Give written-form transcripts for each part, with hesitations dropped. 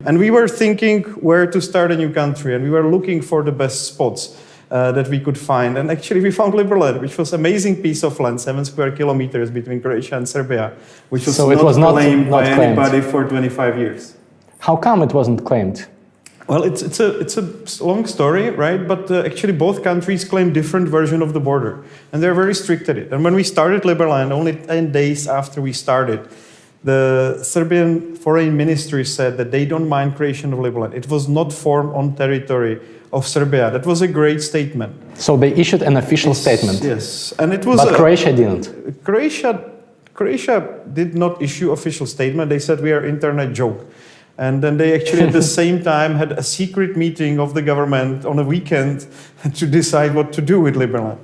And we were thinking where to start a new country, and we were looking for the best spots that we could find. And actually we found Liberland, which was an amazing piece of land, 7 square kilometers between Croatia and Serbia, which was not claimed by anybody for 25 years. How come it wasn't claimed? Well, it's a long story, right? But actually both countries claim different version of the border, and they're very strict at it. And when we started Liberland, only 10 days after we started, the Serbian Foreign Ministry said that they don't mind creation of Liberland. It was not formed on territory of Serbia. That was a great statement. So they issued an official statement. Yes, and it was. But Croatia didn't. Croatia did not issue official statement. They said we are internet joke. And then they actually at the same time had a secret meeting of the government on a weekend to decide what to do with Liberland.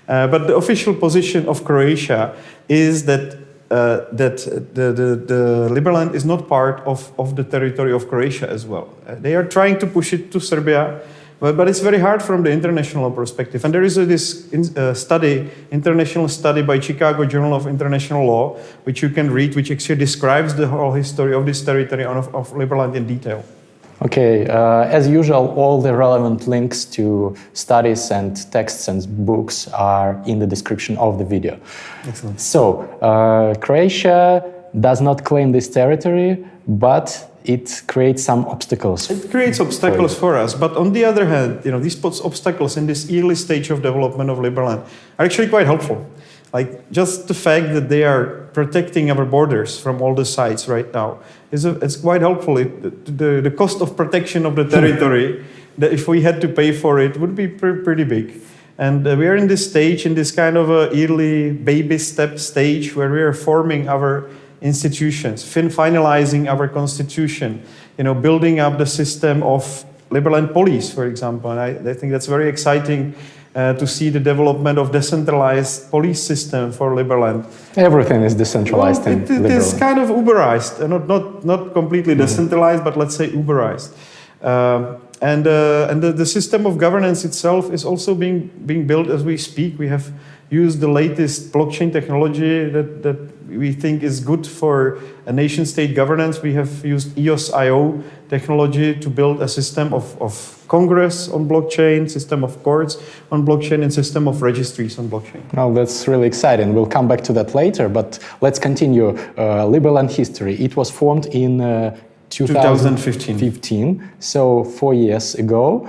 But the official position of Croatia is that the Liberland is not part of the territory of Croatia as well. They are trying to push it to Serbia, but it's very hard from the international perspective. And there is this international study by Chicago Journal of International Law, which you can read, which actually describes the whole history of this territory of Liberland in detail. Okay, as usual, all the relevant links to studies and texts and books are in the description of the video. Excellent. So, Croatia does not claim this territory, but it creates some obstacles. It creates obstacles for us, but on the other hand, these obstacles in this early stage of development of Liberland are actually quite helpful. Like just the fact that they are protecting our borders from all the sides right now it's quite helpful. The cost of protection of the territory, that if we had to pay for it, would be pretty big. And we are in this stage, in this kind of a early baby step stage where we are forming our institutions, finalizing our constitution, building up the system of Liberland police, for example. And I think that's very exciting to see the development of decentralized police system for Liberland. Everything is decentralized. Well, it is kind of Uberized, not completely decentralized, but let's say Uberized. And the system of governance itself is also being built as we speak. We have used the latest blockchain technology that we think is good for a nation-state governance. We have used EOS.io technology to build a system of Congress on blockchain, system of courts on blockchain, and system of registries on blockchain. Well, that's really exciting. We'll come back to that later, but let's continue. Liberland history. It was formed in 2015. So 4 years ago.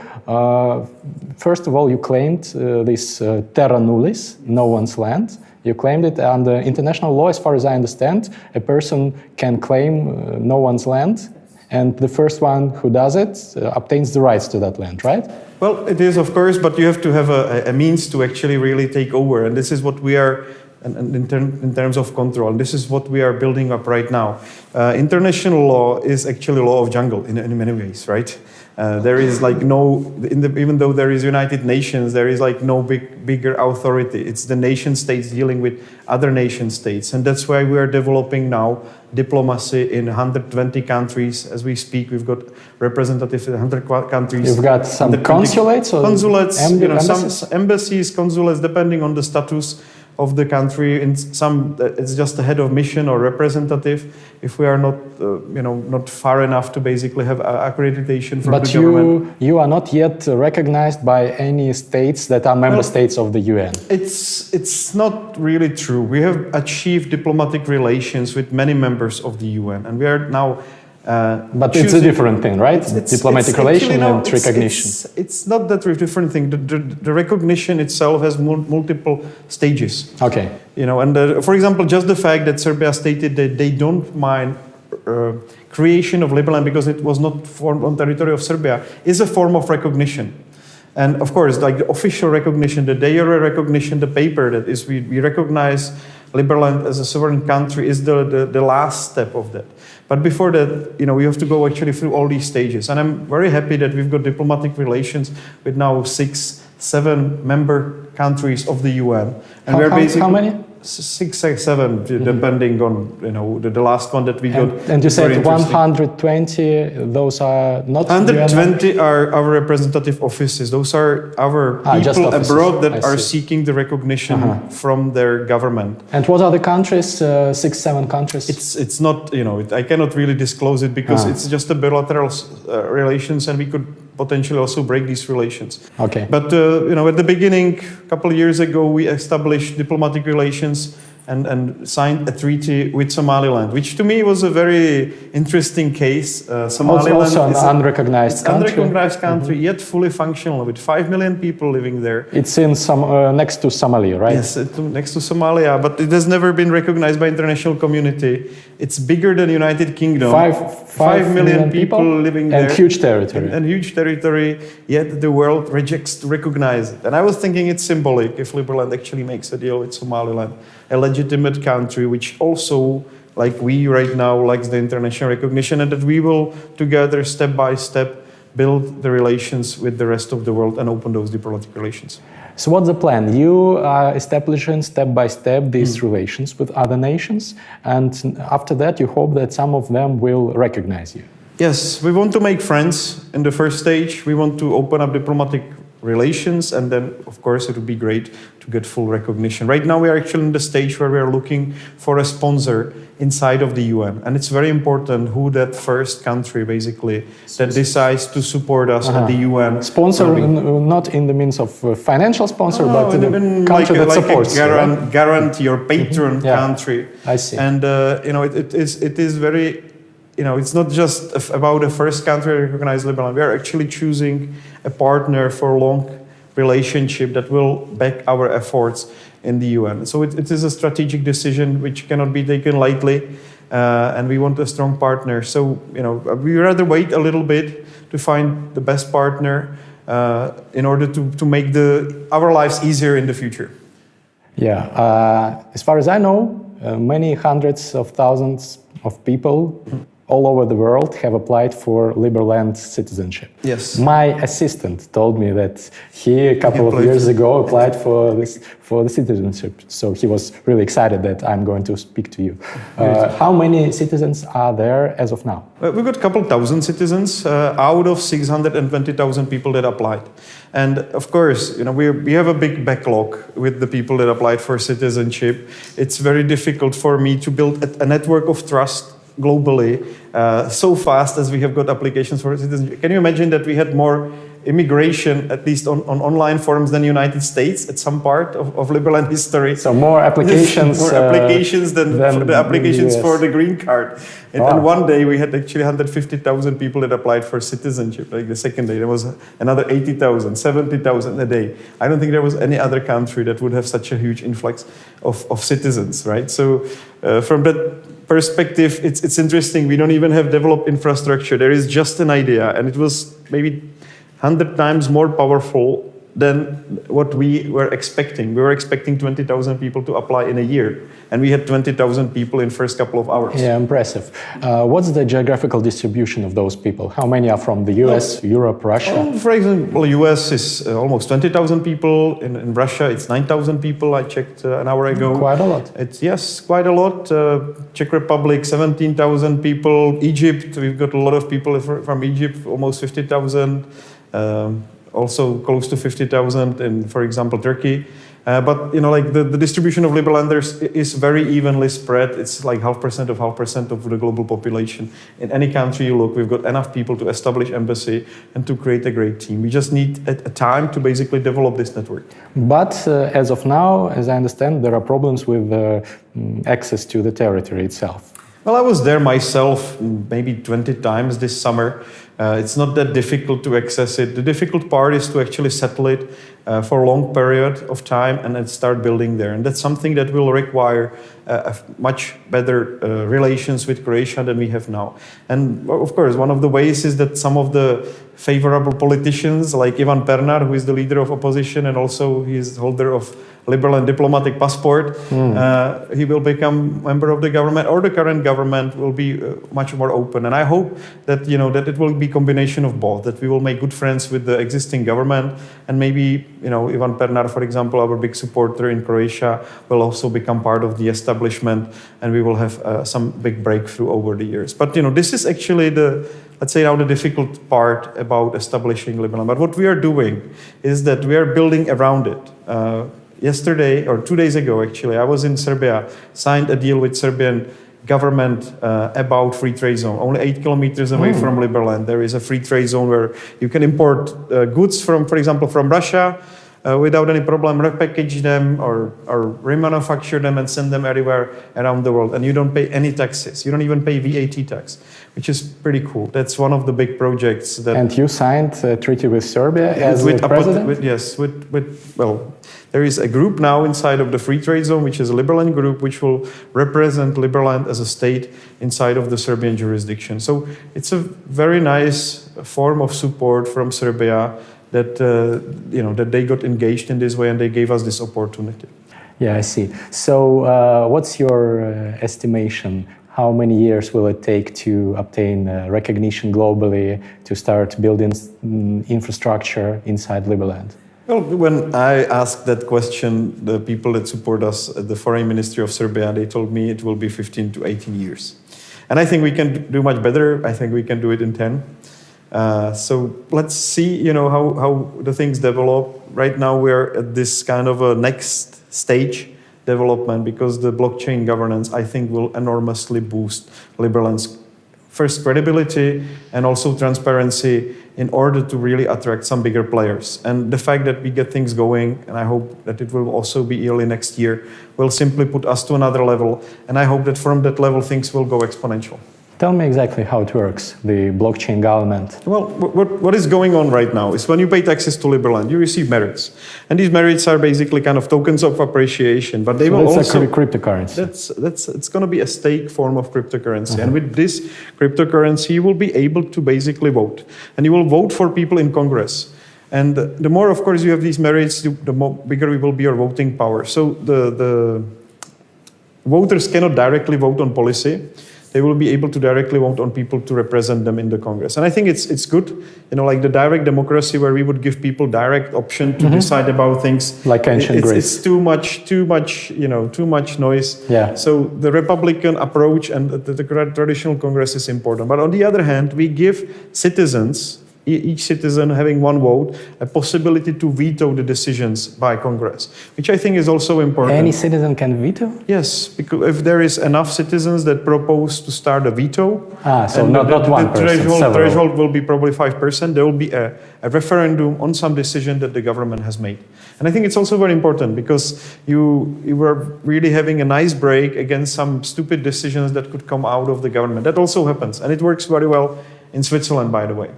First of all, you claimed this terra nullius, no one's land. You claimed it under international law, as far as I understand. A person can claim no one's land, and the first one who does it obtains the rights to that land, right? Well, it is, of course, but you have to have a means to actually really take over, and this is what we are, in terms of control, and this is what we are building up right now. International law is actually law of jungle in many ways, right? There is like even though there is United Nations, there is like no bigger authority. It's the nation states dealing with other nation states. And that's why we are developing now diplomacy in 120 countries. As we speak, we've got representatives in 100 countries. You've got some consulates? Consulates, embassies? Some embassies, consulates, depending on the status of the country. In some, it's just the head of mission or representative. If we are not, not far enough to basically have accreditation from the government. But you are not yet recognized by any states that are member states of the UN. It's not really true. We have achieved diplomatic relations with many members of the UN, and we are now. But it's a different thing, right? Diplomatic relation and recognition. It's not that different thing. The recognition itself has multiple stages. Okay. And for example, just the fact that Serbia stated that they don't mind creation of Liberland because it was not formed on territory of Serbia is a form of recognition. And of course, like the official recognition, the de jure recognition, the paper that is we recognize Liberland as a sovereign country is the last step of that. But before that, we have to go actually through all these stages. And I'm very happy that we've got diplomatic relations with now 6-7 member countries of the UN. And how many? 6, 7, depending on the last one that we got. And you Very said interesting. 120. Those are not 120 are our representative offices. Those are our just people offices. abroad that I are see. seeking the recognition from their government. And what are the countries? 6, 7 countries. It's not, I cannot really disclose it because it's just a bilateral relations, and we could potentially also break these relations. Okay. But at the beginning, a couple of years ago, we established diplomatic relations and signed a treaty with Somaliland, which to me was a very interesting case. Somaliland Also is an unrecognized country. unrecognized country, yet fully functional, with 5 million people living there. It's in some next to Somalia, right? Yes, next to Somalia, but it has never been recognized by international community. It's bigger than United Kingdom. 5 million people living there. And huge territory. And huge territory, yet the world rejects to recognize it. And I was thinking it's symbolic if Liberland actually makes a deal with Somaliland, a legitimate country which also, like we right now, likes the international recognition, and that we will together, step by step, build the relations with the rest of the world and open those diplomatic relations. So what's the plan? You are establishing step by step these relations with other nations, and after that you hope that some of them will recognize you. Yes, we want to make friends in the first stage. We want to open up diplomatic relations, and then, of course, it would be great to get full recognition. Right now, we are actually in the stage where we are looking for a sponsor inside of the UN, and it's very important who that first country, basically, that decides to support us at the UN. Sponsor, not in the means of financial sponsor, but the in country that supports. Guarantee or patron country. I see. And it is very. It's not just about a first country recognized Liberland. We are actually choosing a partner for a long relationship that will back our efforts in the UN. So it is a strategic decision which cannot be taken lightly, and we want a strong partner. So we rather wait a little bit to find the best partner in order to make our lives easier in the future. Yeah, as far as I know, many hundreds of thousands of people all over the world have applied for Liberland citizenship. Yes. My assistant told me that he a couple of years ago applied for the citizenship. So he was really excited that I'm going to speak to you. How many citizens are there as of now? We've got a couple thousand citizens out of 620,000 people that applied. And of course, we have a big backlog with the people that applied for citizenship. It's very difficult for me to build a network of trust globally so fast as we have got applications for citizenship. Can you imagine that we had more immigration, at least on online forums, than the United States at some part of Liberland history? So more applications. More applications than the applications for the green card. And then one day we had actually 150,000 people that applied for citizenship. Like the second day, there was another 80,000, 70,000 a day. I don't think there was any other country that would have such a huge influx of citizens, right? So from that perspective, it's interesting. We don't even have developed infrastructure. There is just an idea, and it was maybe 100 times more powerful than what we were expecting. We were expecting 20,000 people to apply in a year, and we had 20,000 people in first couple of hours. Yeah, impressive. What's the geographical distribution of those people? How many are from the US, Europe, Russia? For example, US is almost 20,000 people. In Russia, it's 9,000 people. I checked an hour ago. Quite a lot. Yes, quite a lot. Czech Republic, 17,000 people. Egypt, we've got a lot of people from Egypt, almost 50,000. Also close to 50,000 in, for example, Turkey. But the distribution of Liberlanders is very evenly spread. It's like 0.5% of the global population. In any country you look, we've got enough people to establish embassy and to create a great team. We just need a time to basically develop this network. But as of now, as I understand, there are problems with access to the territory itself. Well, I was there myself maybe 20 times this summer. It's not that difficult to access it. The difficult part is to actually settle it for a long period of time and then start building there. And that's something that will require a much better relations with Croatia than we have now. And of course, one of the ways is that some of the favorable politicians like Ivan Pernar, who is the leader of opposition and also he is holder of Liberland diplomatic passport, he will become member of the government, or the current government will be much more open. And I hope that that it will be a combination of both, that we will make good friends with the existing government, and maybe, Ivan Pernar, for example, our big supporter in Croatia, will also become part of the establishment, and we will have some big breakthrough over the years. But, this is actually let's say now the difficult part about establishing Liberland. But what we are doing is that we are building around it. Yesterday, or 2 days ago actually, I was in Serbia, signed a deal with Serbian government about free trade zone. Only 8 kilometers away from Liberland, there is a free trade zone where you can import goods from, for example, from Russia without any problem, repackage them or remanufacture them and send them everywhere around the world. And you don't pay any taxes. You don't even pay VAT tax, which is pretty cool. That's one of the big projects that... And you signed a treaty with Serbia as the president? Yes, there is a group now inside of the free trade zone, which is a Liberland group, which will represent Liberland as a state inside of the Serbian jurisdiction. So it's a very nice form of support from Serbia that that they got engaged in this way and they gave us this opportunity. Yeah, I see. So what's your estimation? How many years will it take to obtain recognition globally, to start building infrastructure inside Liberland? Well, when I asked that question, the people that support us at the Foreign Ministry of Serbia, they told me it will be 15 to 18 years. And I think we can do much better. I think we can do it in 10. So let's see, how the things develop. Right now we're at this kind of a next stage development because the blockchain governance, I think, will enormously boost Liberland's first credibility and also transparency in order to really attract some bigger players. And the fact that we get things going, and I hope that it will also be early next year, will simply put us to another level. And I hope that from that level, things will go exponential. Tell me exactly how it works, the blockchain government. Well, what is going on right now is when you pay taxes to Liberland, you receive merits. And these merits are basically kind of tokens of appreciation, but they will also... That's a cryptocurrency. It's going to be a stake form of cryptocurrency. And with this cryptocurrency, you will be able to basically vote. And you will vote for people in Congress. And the more, of course, you have these merits, the bigger will be your voting power. So the voters cannot directly vote on policy. They will be able to directly vote on people to represent them in the Congress. And I think it's good, like the direct democracy where we would give people direct option to decide about things. Like ancient Greece. It's too much noise. Yeah. So the Republican approach and the traditional Congress is important. But on the other hand, we give citizens, each citizen having one vote, a possibility to veto the decisions by Congress, which I think is also important. Any citizen can veto? Yes, because if there is enough citizens that propose to start a veto, so not one person, the threshold will be probably 5%, there will be a referendum on some decision that the government has made. And I think it's also very important because you were really having a nice break against some stupid decisions that could come out of the government. That also happens, and it works very well in Switzerland, by the way.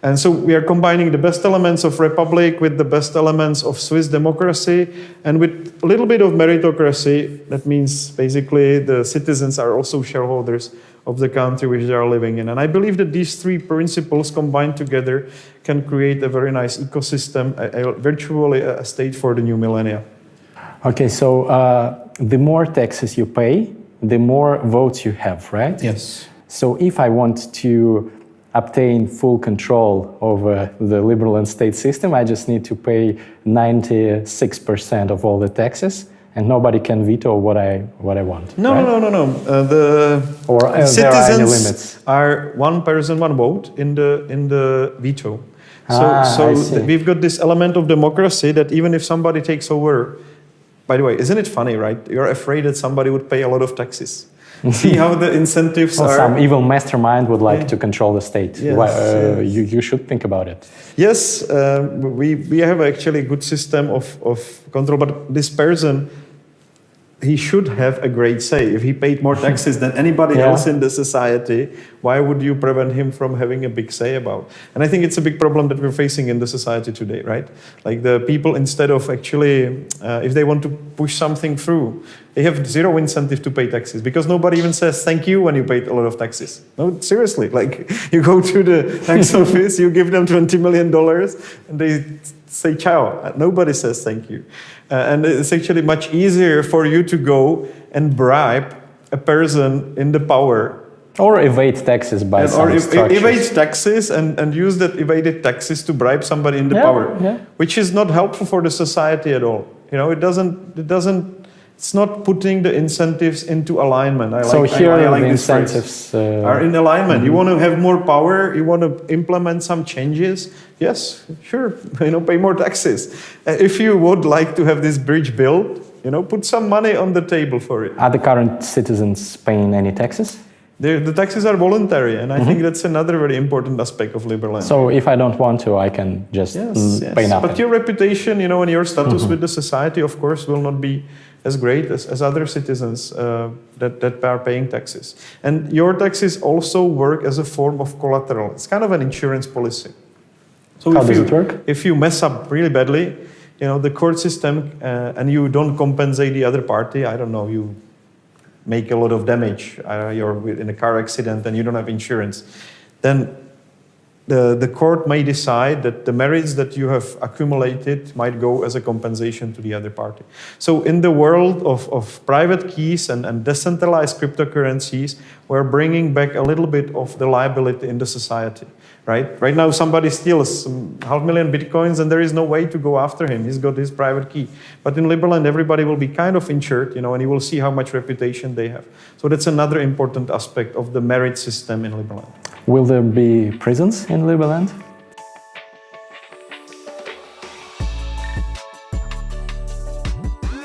And so we are combining the best elements of republic with the best elements of Swiss democracy and with a little bit of meritocracy. That means basically the citizens are also shareholders of the country which they are living in. And I believe that these three principles combined together can create a very nice ecosystem, virtually a state for the new millennia. Okay, so the more taxes you pay, the more votes you have, right? Yes. So if I want to obtain full control over the Liberland state system, I just need to pay 96% of all the taxes, and nobody can veto what I want. No, right? no. Or citizens there are any limits? Are one person, one vote in the veto. So we've got this element of democracy that even if somebody takes over, by the way, isn't it funny, right? You're afraid that somebody would pay a lot of taxes. See how the incentives are. Some evil mastermind would like to control the state. Yes, you should think about it. Yes, we have actually a good system of control, but this person, he should have a great say. If he paid more taxes than anybody else in the society, why would you prevent him from having a big say about? And I think it's a big problem that we're facing in the society today, right? Like the people, instead of actually, if they want to push something through, they have zero incentive to pay taxes because nobody even says thank you when you paid a lot of taxes. No, seriously, like you go to the tax office, you give them $20 million and they say ciao. Nobody says thank you. And it's actually much easier for you to go and bribe a person in the power Or evade taxes by some structures. Evade taxes and use that evaded taxes to bribe somebody in the power, which is not helpful for the society at all. You know, it's not putting the incentives into alignment. So here the incentives are in alignment. You want to have more power, you want to implement some changes. Yes, sure, pay more taxes. If you would like to have this bridge built, put some money on the table for it. Are the current citizens paying any taxes? The taxes are voluntary, and I think that's another very important aspect of Liberland. So if I don't want to, I can just pay nothing. But your reputation, and your status with the society, of course, will not be as great as other citizens that are paying taxes. And your taxes also work as a form of collateral. It's kind of an insurance policy. So how does it work? If you mess up really badly, the court system, and you don't compensate the other party, I don't know, you make a lot of damage, you're in a car accident and you don't have insurance, then the court may decide that the merits that you have accumulated might go as a compensation to the other party. So in the world of private keys and decentralized cryptocurrencies, we're bringing back a little bit of the liability in the society. Right now, somebody steals 500,000 bitcoins and there is no way to go after him. He's got his private key. But in Liberland, everybody will be kind of insured, and you will see how much reputation they have. So that's another important aspect of the merit system in Liberland. Will there be prisons in Liberland?